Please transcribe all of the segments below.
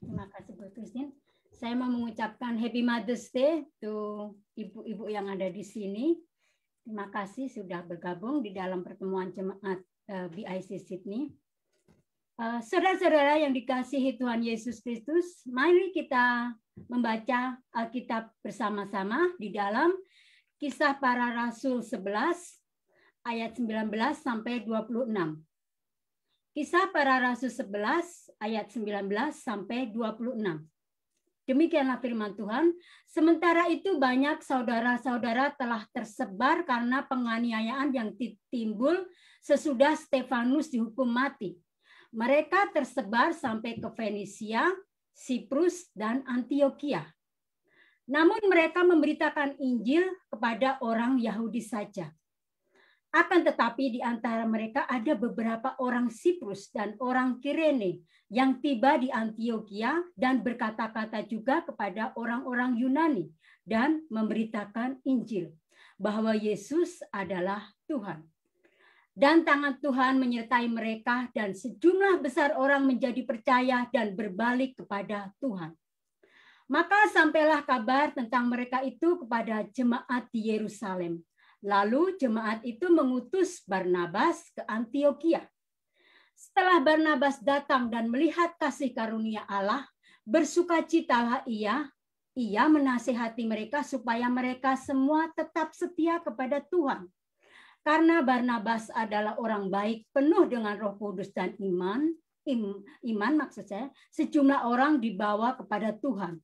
Terima kasih Bu Christine. Saya mau mengucapkan Happy Mother's Day to ibu-ibu yang ada di sini. Terima kasih sudah bergabung di dalam pertemuan jemaat BIC Sydney. Saudara-saudara yang dikasihi Tuhan Yesus Kristus, mari kita membaca Alkitab bersama-sama di dalam Kisah Para Rasul 11 ayat 19 sampai 26. Kisah Para Rasul 11 ayat 19 sampai 26. Demikianlah firman Tuhan. Sementara itu banyak saudara-saudara telah tersebar karena penganiayaan yang timbul sesudah Stefanus dihukum mati. Mereka tersebar sampai ke Fenisia, Siprus, dan Antioquia. Namun mereka memberitakan Injil kepada orang Yahudi saja. Akan tetapi di antara mereka ada beberapa orang Siprus dan orang Kirene yang tiba di Antioquia dan berkata-kata juga kepada orang-orang Yunani dan memberitakan Injil bahwa Yesus adalah Tuhan. Dan tangan Tuhan menyertai mereka dan sejumlah besar orang menjadi percaya dan berbalik kepada Tuhan. Maka sampailah kabar tentang mereka itu kepada jemaat di Yerusalem. Lalu jemaat itu mengutus Barnabas ke Antioquia. Setelah Barnabas datang dan melihat kasih karunia Allah, bersukacitalah ia menasihati mereka supaya mereka semua tetap setia kepada Tuhan. Karena Barnabas adalah orang baik, penuh dengan Roh Kudus dan iman maksud saya, sejumlah orang dibawa kepada Tuhan.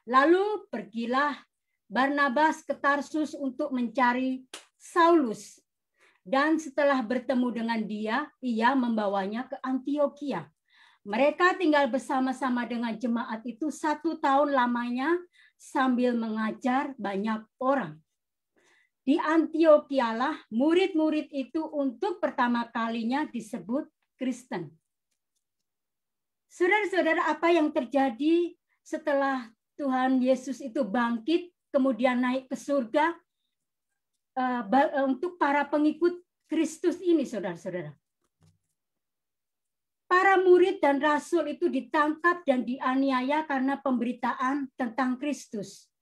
Lalu pergilah Barnabas ke Tarsus untuk mencari Saulus. Dan setelah bertemu dengan dia, ia membawanya ke Antioquia. Mereka tinggal bersama-sama dengan jemaat itu 1 tahun lamanya sambil mengajar banyak orang. Di Antioquialah murid-murid itu untuk pertama kalinya disebut Kristen. Saudara-saudara, apa yang terjadi setelah Tuhan Yesus itu bangkit, kemudian naik ke surga untuk para pengikut Kristus ini, saudara-saudara? Para murid dan rasul itu ditangkap dan dianiaya karena pemberitaan tentang Kristus.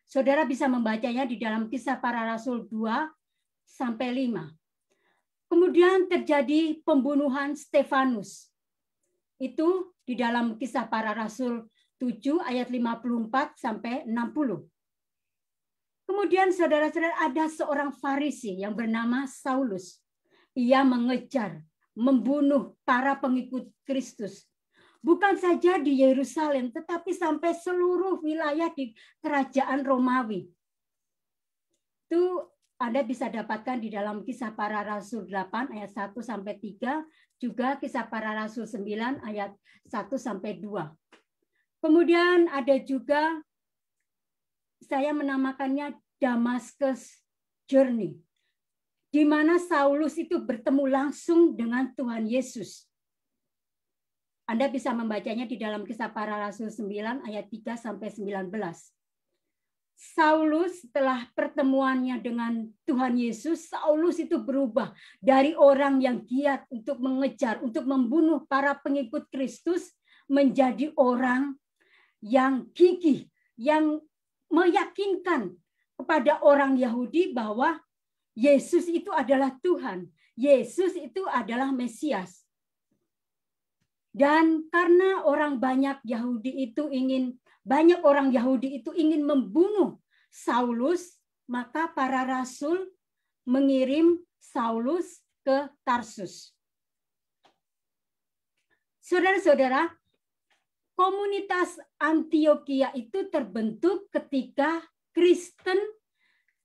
Saudara bisa membacanya di dalam Kisah Para Rasul 2 sampai 5. Kemudian terjadi pembunuhan Stefanus. Itu di dalam Kisah Para Rasul 7 ayat 54 sampai 60. Kemudian saudara-saudara, ada seorang Farisi yang bernama Saulus. Ia mengejar, membunuh para pengikut Kristus. Bukan saja di Yerusalem, tetapi sampai seluruh wilayah di kerajaan Romawi. Itu Anda bisa dapatkan di dalam Kisah Para Rasul 8 ayat 1 sampai 3, juga Kisah Para Rasul 9 ayat 1 sampai 2. Kemudian ada juga, saya menamakannya Damascus Journey, di mana Saulus itu bertemu langsung dengan Tuhan Yesus. Anda bisa membacanya di dalam Kisah Para Rasul 9 ayat 3 sampai 19. Saulus setelah pertemuannya dengan Tuhan Yesus, Saulus itu berubah dari orang yang giat untuk mengejar, untuk membunuh para pengikut Kristus, menjadi orang yang gigih, yang meyakinkan kepada orang Yahudi bahwa Yesus itu adalah Tuhan. Yesus itu adalah Mesias. Dan karena banyak orang Yahudi itu ingin membunuh Saulus, maka para rasul mengirim Saulus ke Tarsus. Saudara-saudara, komunitas Antioquia itu terbentuk ketika Kristen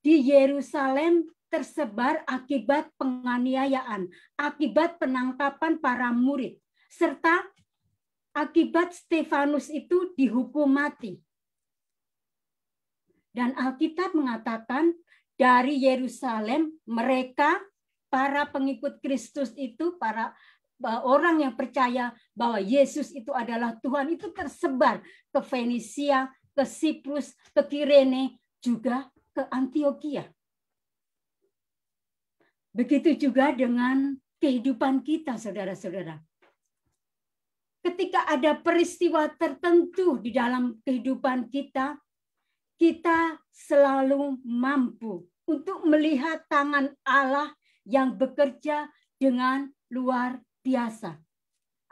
di Yerusalem tersebar akibat penganiayaan, akibat penangkapan para murid, serta akibat Stefanus itu dihukum mati. Dan Alkitab mengatakan dari Yerusalem mereka, para pengikut Kristus itu, para orang yang percaya bahwa Yesus itu adalah Tuhan, itu tersebar ke Fenisia, ke Siprus, ke Kirene, juga ke Antioquia. Begitu juga dengan kehidupan kita, saudara-saudara. ketika ada peristiwa tertentu di dalam kehidupan kita, kita selalu mampu untuk melihat tangan Allah yang bekerja dengan luar biasa.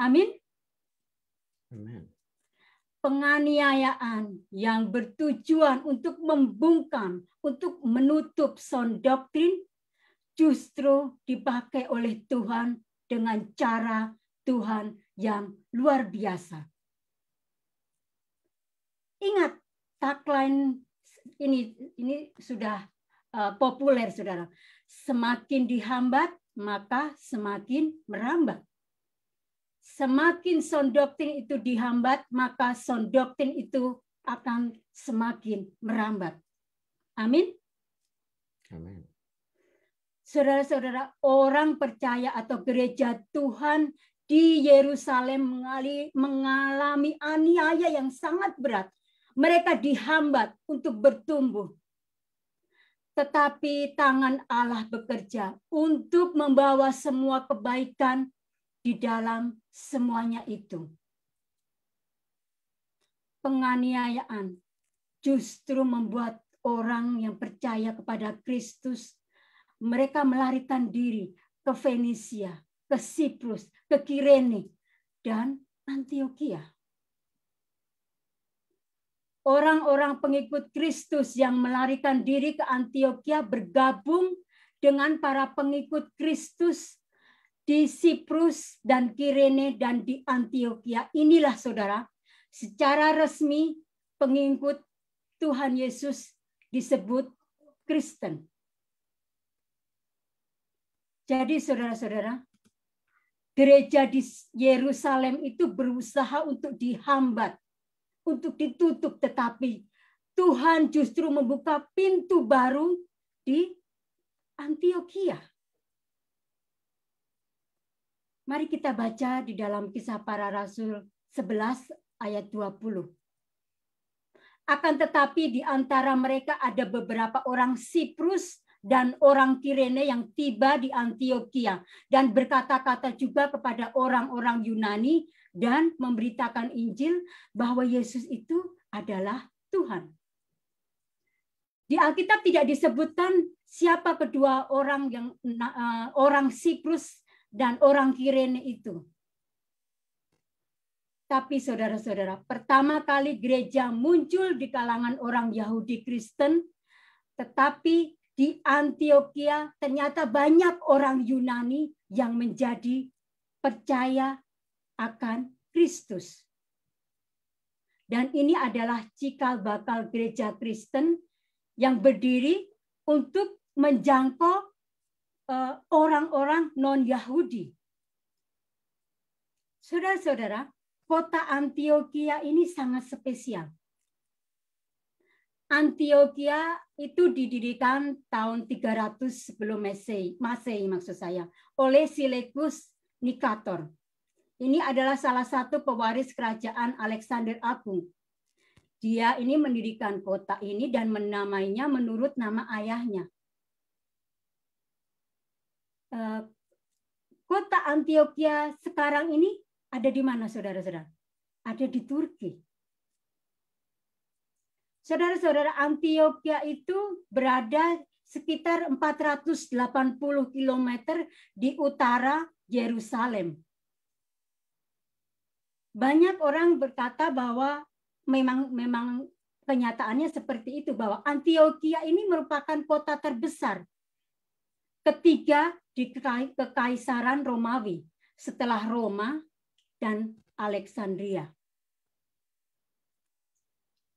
Amin. Amen. Penganiayaan yang bertujuan untuk membungkam, untuk menutup sound doktrin, justru dipakai oleh Tuhan dengan cara Tuhan yang luar biasa. Ingat, tagline ini sudah populer, saudara. Semakin dihambat, maka semakin merambat. Semakin sound doktrin itu dihambat, maka sound doktrin itu akan semakin merambat. Amin. Amin. Saudara-saudara, orang percaya atau gereja Tuhan di Yerusalem mengalami aniaya yang sangat berat. Mereka dihambat untuk bertumbuh. Tetapi tangan Allah bekerja untuk membawa semua kebaikan di dalam semuanya itu. Penganiayaan justru membuat orang yang percaya kepada Kristus, mereka melarikan diri ke Fenisia, ke Siprus, ke Kirene, dan Antioquia. Orang-orang pengikut Kristus yang melarikan diri ke Antioquia bergabung dengan para pengikut Kristus di Siprus dan Kirene dan di Antioquia. Inilah saudara, secara resmi pengikut Tuhan Yesus disebut Kristen. Jadi saudara-saudara, gereja di Yerusalem itu berusaha untuk dihambat, untuk ditutup, tetapi Tuhan justru membuka pintu baru di Antioquia. Mari kita baca di dalam Kisah Para Rasul 11 ayat 20. Akan tetapi di antara mereka ada beberapa orang Siprus dan orang Kirene yang tiba di Antioquia dan berkata-kata juga kepada orang-orang Yunani dan memberitakan Injil bahwa Yesus itu adalah Tuhan. Di Alkitab tidak disebutkan siapa kedua orang yang orang Siprus dan orang Kirene itu. Tapi saudara-saudara, pertama kali gereja muncul di kalangan orang Yahudi Kristen, tetapi di Antioquia ternyata banyak orang Yunani yang menjadi percaya akan Kristus. Dan ini adalah cikal bakal gereja Kristen yang berdiri untuk menjangkau orang-orang non-Yahudi. Saudara-saudara, kota Antioquia ini sangat spesial. Antioquia itu didirikan tahun 300 sebelum Masehi maksud saya, oleh Seleucus Nikator. Ini adalah salah satu pewaris kerajaan Alexander Agung. Dia ini mendirikan kota ini dan menamainya menurut nama ayahnya. Kota Antioquia sekarang ini ada di mana, saudara-saudara? Ada di Turki. Saudara-saudara, Antioquia itu berada sekitar 480 km di utara Yerusalem. Banyak orang berkata bahwa memang kenyataannya seperti itu, bahwa Antioquia ini merupakan kota terbesar ketiga di Kekaisaran Romawi setelah Roma dan Alexandria.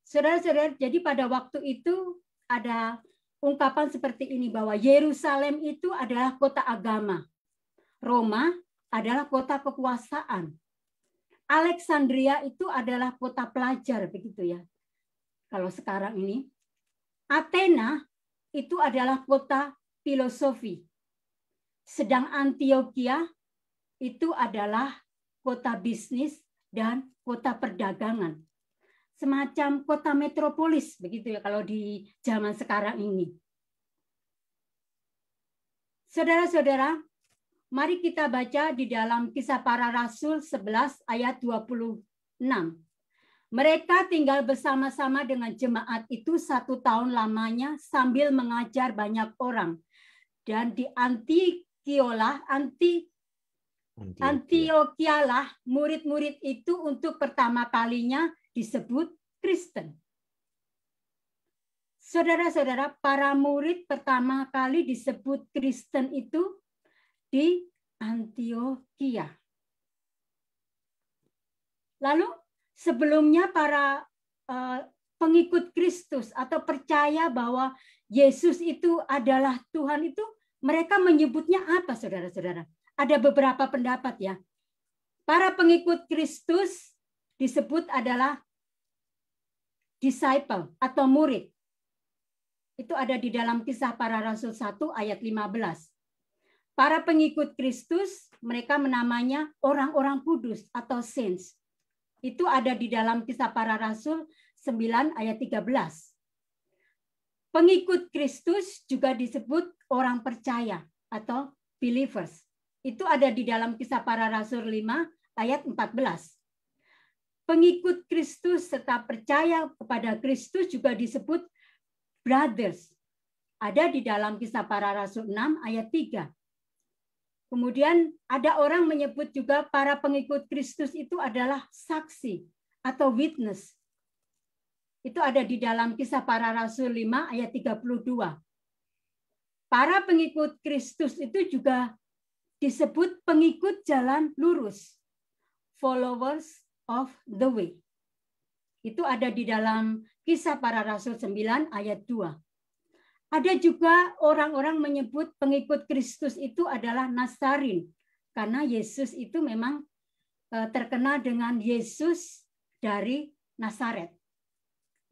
Saudara-saudara, jadi pada waktu itu ada ungkapan seperti ini bahwa Yerusalem itu adalah kota agama. Roma adalah kota kekuasaan. Alexandria itu adalah kota pelajar, begitu ya. Kalau sekarang ini. Athena itu adalah kota filosofi. Sedang Antioquia itu adalah kota bisnis dan kota perdagangan. Semacam kota metropolis, begitu ya kalau di zaman sekarang ini. Saudara-saudara, Mari kita baca di dalam Kisah Para Rasul 11 ayat 26. Mereka tinggal bersama-sama dengan jemaat itu 1 tahun lamanya sambil mengajar banyak orang. Dan di Antiokialah murid-murid itu untuk pertama kalinya disebut Kristen. Saudara-saudara, para murid pertama kali disebut Kristen itu di Antioquia. Lalu sebelumnya para pengikut Kristus atau percaya bahwa Yesus itu adalah Tuhan itu, mereka menyebutnya apa, saudara-saudara? Ada beberapa pendapat ya. Para pengikut Kristus disebut adalah disciple atau murid. Itu ada di dalam Kisah Para Rasul 1 ayat 15. Para pengikut Kristus, mereka menamanya orang-orang kudus atau saints. Itu ada di dalam Kisah Para Rasul 9 ayat 13. Pengikut Kristus juga disebut orang percaya atau believers. Itu ada di dalam Kisah Para Rasul 5 ayat 14. Pengikut Kristus serta percaya kepada Kristus juga disebut brothers. Ada di dalam Kisah Para Rasul 6 ayat 3. Kemudian ada orang menyebut juga para pengikut Kristus itu adalah saksi atau witness. Itu ada di dalam Kisah Para Rasul 5 ayat 32. Para pengikut Kristus itu juga disebut pengikut jalan lurus. Followers of the way. Itu ada di dalam Kisah Para Rasul 9 ayat 2. Ada juga orang-orang menyebut pengikut Kristus itu adalah Nazarin. Karena Yesus itu memang terkenal dengan Yesus dari Nazaret.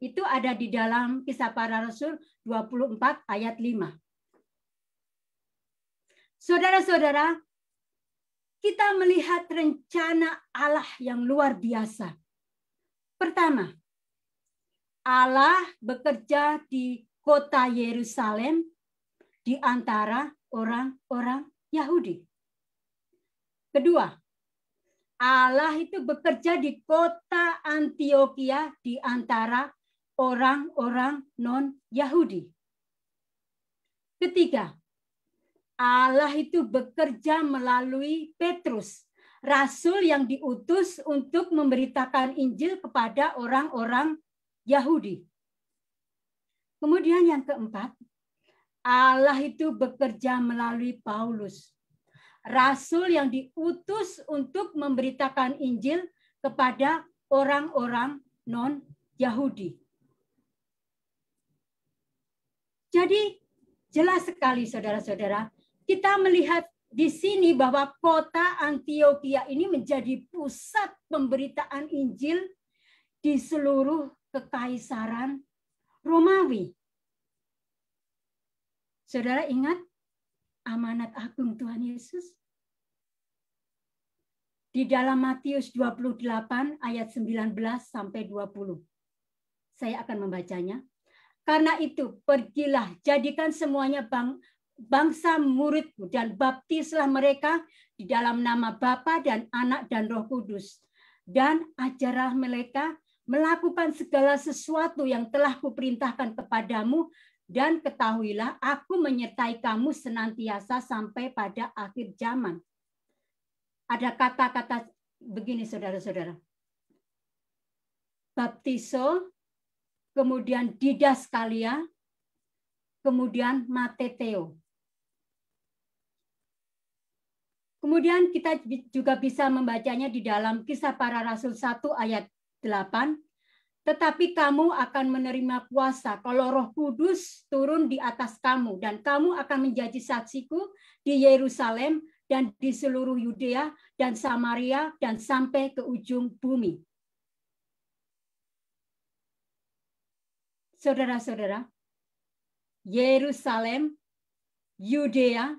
Itu ada di dalam Kisah Para Rasul 24 ayat 5. Saudara-saudara, kita melihat rencana Allah yang luar biasa. Pertama, Allah bekerja di kota Yerusalem di antara orang-orang Yahudi. Kedua, Allah itu bekerja di kota Antioquia di antara orang-orang non-Yahudi. Ketiga, Allah itu bekerja melalui Petrus, rasul yang diutus untuk memberitakan Injil kepada orang-orang Yahudi. Kemudian yang keempat, Allah itu bekerja melalui Paulus, rasul yang diutus untuk memberitakan Injil kepada orang-orang non-Yahudi. Jadi jelas sekali saudara-saudara, kita melihat di sini bahwa kota Antioquia ini menjadi pusat pemberitaan Injil di seluruh kekaisaran Romawi. Saudara ingat amanat agung Tuhan Yesus? Di dalam Matius 28 ayat 19 sampai 20. Saya akan membacanya. Karena itu, pergilah, jadikan semuanya bangsa muridku dan baptislah mereka di dalam nama Bapa dan Anak dan Roh Kudus. Dan ajarlah mereka melakukan segala sesuatu yang telah kuperintahkan kepadamu, dan ketahuilah aku menyertai kamu senantiasa sampai pada akhir zaman. Ada kata-kata begini saudara-saudara. Baptiso, kemudian didaskalia, kemudian mateteo. Kemudian kita juga bisa membacanya di dalam Kisah Para Rasul 1 ayat 8, tetapi kamu akan menerima kuasa kalau Roh Kudus turun di atas kamu, dan kamu akan menjadi saksiku di Yerusalem dan di seluruh Yudea dan Samaria dan sampai ke ujung bumi. Saudara-saudara, Yerusalem, Yudea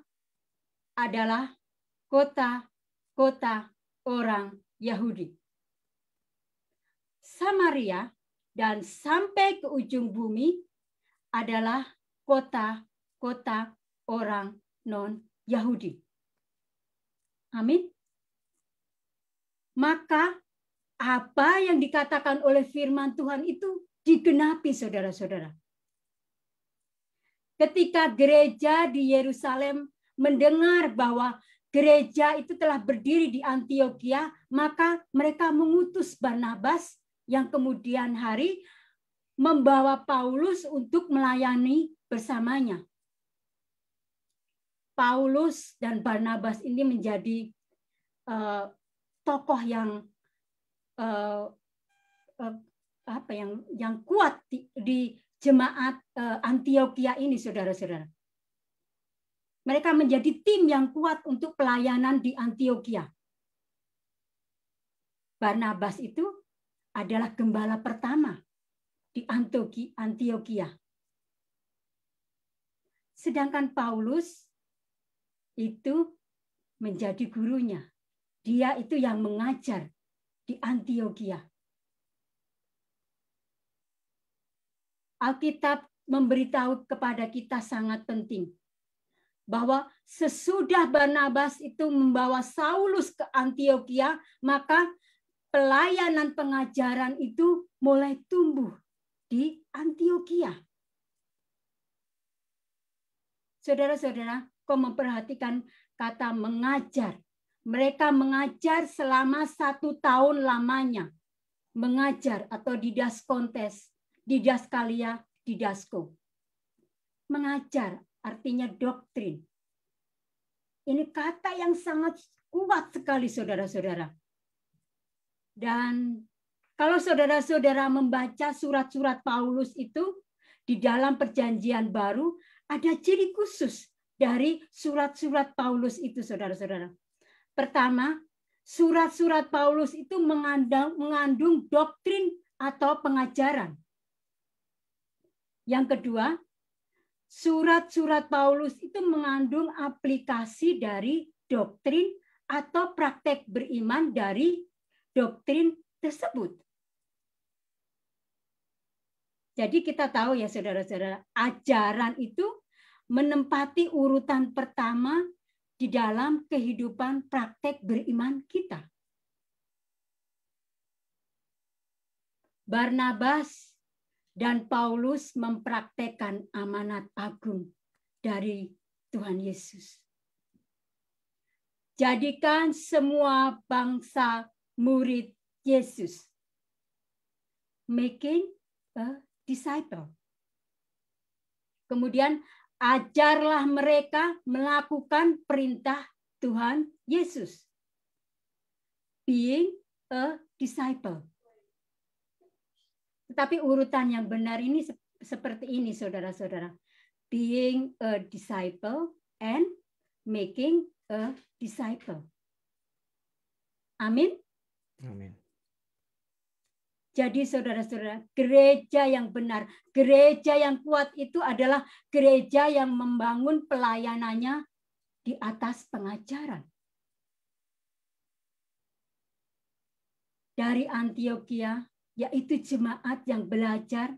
adalah kota-kota orang Yahudi. Samaria dan sampai ke ujung bumi adalah kota-kota orang non-Yahudi. Amin. Maka apa yang dikatakan oleh firman Tuhan itu digenapi, saudara-saudara. Ketika gereja di Yerusalem mendengar bahwa gereja itu telah berdiri di Antiokhia, maka mereka mengutus Barnabas yang kemudian hari membawa Paulus untuk melayani bersamanya. Paulus dan Barnabas ini menjadi tokoh yang yang kuat di jemaat Antiokhia ini, saudara-saudara. Mereka menjadi tim yang kuat untuk pelayanan di Antiokhia. Barnabas itu adalah gembala pertama di Antiokhia. Sedangkan Paulus itu menjadi gurunya. Dia itu yang mengajar di Antiokhia. Alkitab memberitahu kepada kita sangat penting bahwa sesudah Barnabas itu membawa Saulus ke Antiokhia, maka pelayanan pengajaran itu mulai tumbuh di Antiokhia. Saudara-saudara, kau memperhatikan kata mengajar. Mereka mengajar selama 1 tahun lamanya. Mengajar atau didaskontes, didaskalia, didasko. Mengajar artinya doktrin. Ini kata yang sangat kuat sekali, saudara-saudara. Dan kalau saudara-saudara membaca surat-surat Paulus itu di dalam Perjanjian Baru, ada ciri khusus dari surat-surat Paulus itu, saudara-saudara. Pertama, surat-surat Paulus itu mengandung doktrin atau pengajaran. Yang kedua, surat-surat Paulus itu mengandung aplikasi dari doktrin atau praktek beriman dari doktrin tersebut. Jadi kita tahu ya, saudara-saudara, ajaran itu menempati urutan pertama di dalam kehidupan praktek beriman kita. Barnabas dan Paulus mempraktekkan amanat agung dari Tuhan Yesus. Jadikan semua bangsa murid Yesus. Making a disciple. Kemudian ajarlah mereka melakukan perintah Tuhan Yesus. Being a disciple. Tetapi urutan yang benar ini seperti ini, saudara-saudara. Being a disciple and making a disciple. Amin. Amin. Jadi saudara-saudara, gereja yang benar, gereja yang kuat itu adalah gereja yang membangun pelayanannya di atas pengajaran. Dari Antiokhia, yaitu jemaat yang belajar,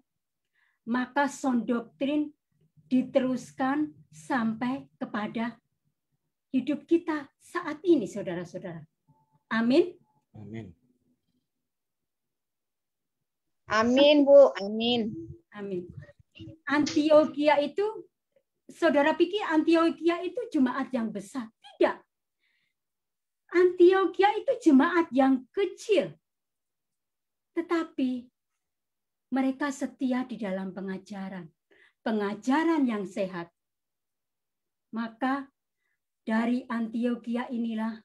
maka sound doktrin diteruskan sampai kepada hidup kita saat ini, saudara-saudara. Amin. Amin. Amin, Bu. Amin. Amin. Antiokhia itu, saudara pikir Antiokhia itu jemaat yang besar? Tidak. Antiokhia itu jemaat yang kecil. Tetapi mereka setia di dalam pengajaran. Pengajaran yang sehat. Maka dari Antiokhia inilah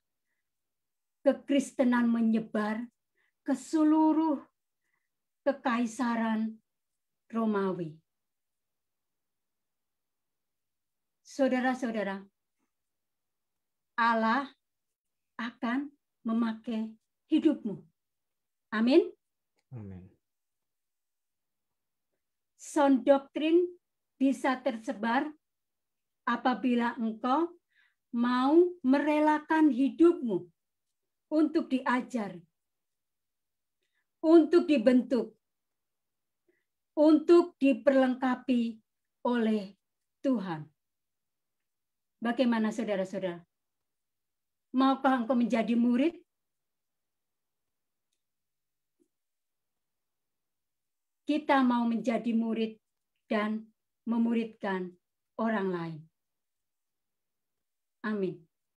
kekristenan menyebar ke seluruh kekaisaran Romawi. Saudara-saudara, Allah akan memakai hidupmu. Amin. Amin. Sound doktrin bisa tersebar apabila engkau mau merelakan hidupmu untuk diajar, untuk dibentuk, untuk diperlengkapi oleh Tuhan. Bagaimana saudara-saudara? Maukah engkau menjadi murid? Kita mau menjadi murid dan memuridkan orang lain. Amin.